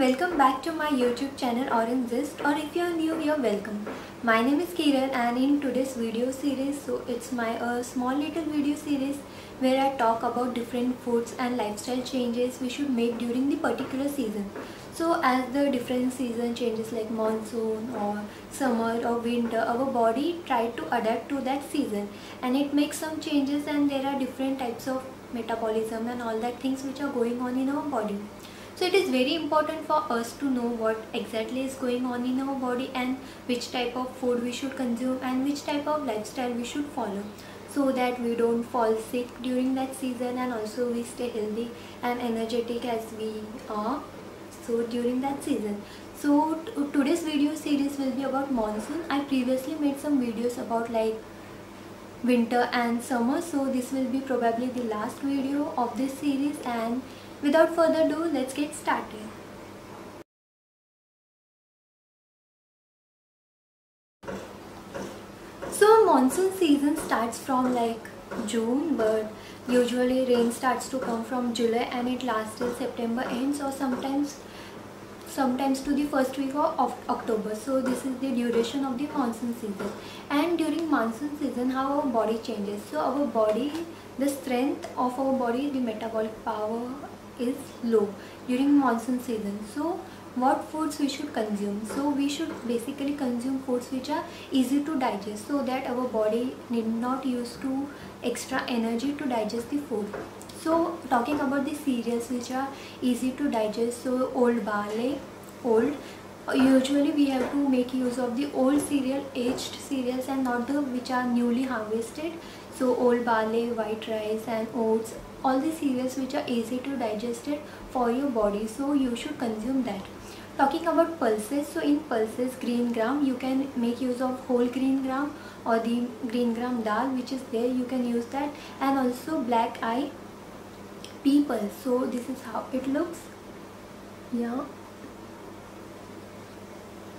welcome back to my YouTube channel Orange Zest, or if you are new, you're welcome. My name is Kiran, and in today's video series, it's my small little video series where I talk about different foods and lifestyle changes we should make during the particular season. So as the different season changes like monsoon or summer or winter, our body try to adapt to that season and it makes some changes, and there are different types of metabolism and all that things which are going on in our body. So it is very important for us to know what exactly is going on in our body and which type of food we should consume and which type of lifestyle we should follow, so that we don't fall sick during that season and also we stay healthy and energetic as we are during that season. So today's video series will be about monsoon. I previously made some videos about like winter and summer, so this will be probably the last video of this series, and without further ado, let's get started. So monsoon season starts from like June, but usually rain starts to come from July and it lasts till September ends, or sometimes to the first week of October. So this is the duration of the monsoon season. And during monsoon season, how our body changes. So our body, the strength of our body, the metabolic power is low during monsoon season. So what foods we should consume? So we should basically consume foods which are easy to digest, so that our body need not use to extra energy to digest the food. So talking about the cereals which are easy to digest, so old barley, usually we have to make use of the old cereal, aged cereals, and not the which are newly harvested. So old barley, white rice and oats, all the cereals which are easy to digest it for your body, so you should consume that. Talking about pulses, so in pulses, green gram, you can make use of whole green gram or the green gram dal which is there, you can use that, and also black eye people. So this is how it looks.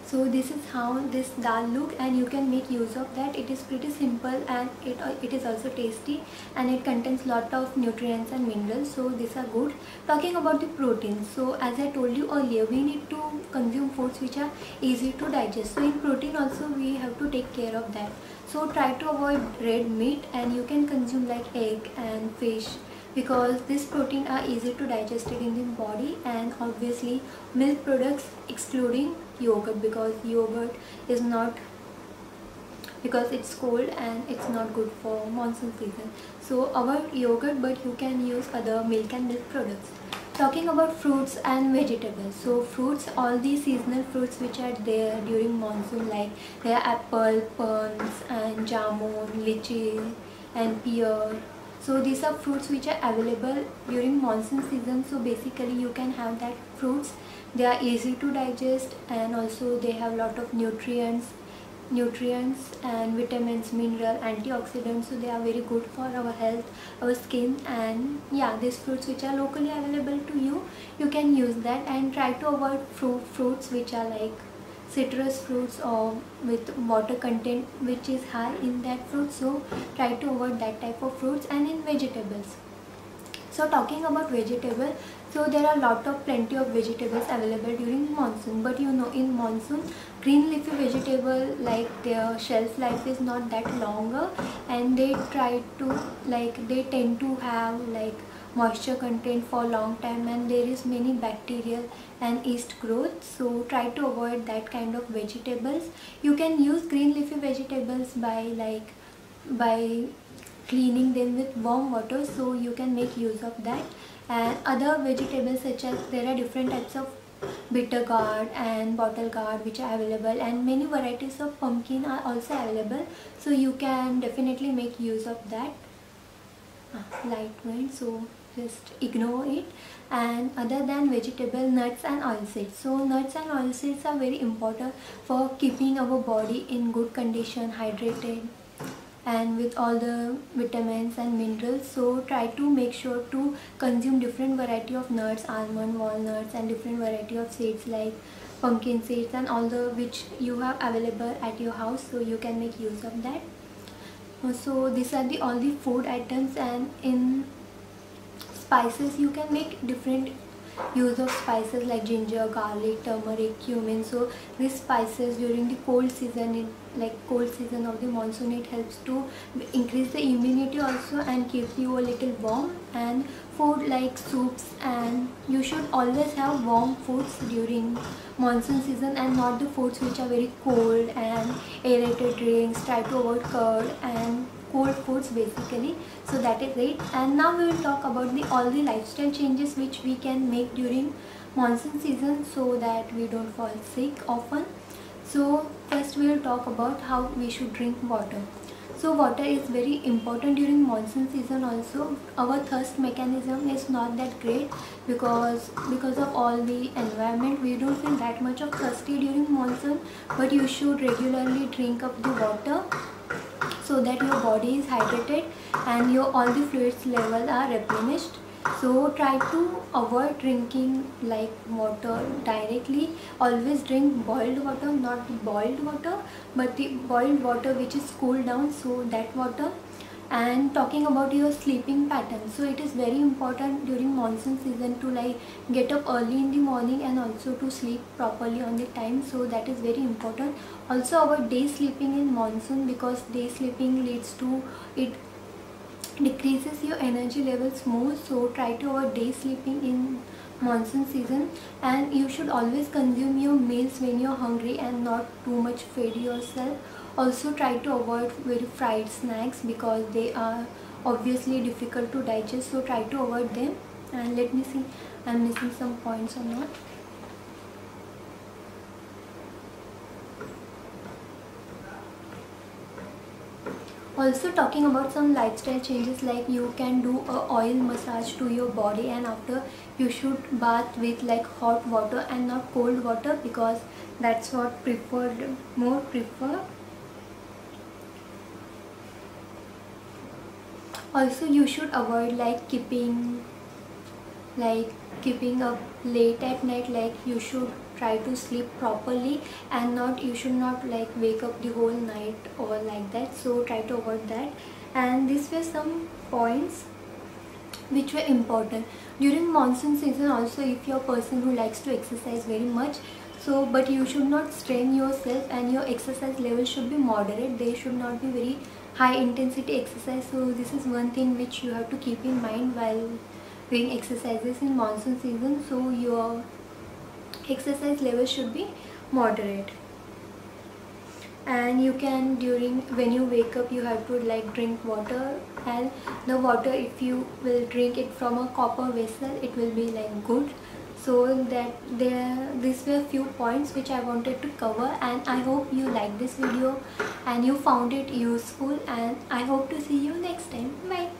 So this is how this dal look, and you can make use of that. It is pretty simple, and it is also tasty, and it contains lot of nutrients and minerals, so these are good. Talking about the protein, so as I told you earlier, we need to consume foods which are easy to digest. So in protein also we have to take care of that. So try to avoid red meat, and you can consume like egg and fish, because this protein are easy to digest it in the body. And obviously milk products excluding yogurt, because yogurt is not, because it's cold and it's not good for monsoon season. So avoid yogurt, but you can use other milk and milk products. Talking about fruits and vegetables, so fruits, all the seasonal fruits which are there during monsoon, like there are apple, plums and jamun, lychee and pear. So these are fruits which are available during monsoon season. So basically you can have that fruits. They are easy to digest, and also they have lot of nutrients and vitamins, mineral, antioxidants. So they are very good for our health, our skin, and yeah, these fruits which are locally available to you, you can use that. And try to avoid fruits which are like citrus fruits or with water content which is high in that fruit. So try to avoid that type of fruits. And in vegetables, so talking about vegetable, so there are plenty of vegetables available during monsoon, but you know, in monsoon green leafy vegetable, like their shelf life is not that longer, and they tend to have like moisture content for long time, and there is many bacterial and yeast growth. So try to avoid that kind of vegetables. You can use green leafy vegetables by cleaning them with warm water, so you can make use of that. And other vegetables, such as there are different types of bitter gourd and bottle gourd which are available, and many varieties of pumpkin are also available, so you can definitely make use of that. Light wind, so just ignore it. And other than vegetable, nuts and oilseeds, so nuts and oilseeds are very important for keeping our body in good condition, hydrated and with all the vitamins and minerals. So try to make sure to consume different variety of nuts, almond, walnuts, and different variety of seeds like pumpkin seeds and all the which you have available at your house, so you can make use of that. So these are all the food items. And in spices, you can make different use of spices like ginger, garlic, turmeric, cumin. So these spices during the cold season, cold season of the monsoon, it helps to increase the immunity also and keeps you a little warm. And food like soups, and you should always have warm foods during monsoon season and not the foods which are very cold, and aerated drinks. Try to avoid curd and cold foods basically. So that is it. And now we will talk about all the lifestyle changes which we can make during monsoon season so that we don't fall sick often. So first we will talk about how we should drink water. So water is very important during monsoon season also. Our thirst mechanism is not that great because of all the environment. We don't feel that much of thirsty during monsoon, but you should regularly drink up the water so that your body is hydrated and your all the fluids level are replenished. So try to avoid drinking water directly. Always drink boiled water, not boiled water, but the boiled water which is cooled down, so that water. And talking about your sleeping pattern, so it is very important during monsoon season to get up early in the morning and also to sleep properly on the time. So that is very important. Also avoid day sleeping in monsoon because day sleeping leads to it decreases your energy levels more. So try to avoid day sleeping in monsoon season. And you should always consume your meals when you're hungry and not too much feed yourself. Also try to avoid very fried snacks because they are obviously difficult to digest, so try to avoid them. And let me see, I'm missing some points or not. Also talking about some lifestyle changes, like you can do a oil massage to your body, and after you should bath with hot water and not cold water because that's what more preferred. Also you should avoid keeping up late at night. You should try to sleep properly and you should not wake up the whole night or like that. So try to avoid that. And these were some points which were important during monsoon season. Also, if you're a person who likes to exercise very much, but you should not strain yourself and your exercise level should be moderate. They should not be very high intensity exercise. So this is one thing which you have to keep in mind while doing exercises in monsoon season. So your exercise level should be moderate. And you can, when you wake up, you have to drink water, and the water, if you will drink it from a copper vessel, it will be good. So that these were few points which I wanted to cover, and I hope you liked this video and you found it useful, and I hope to see you next time. Bye.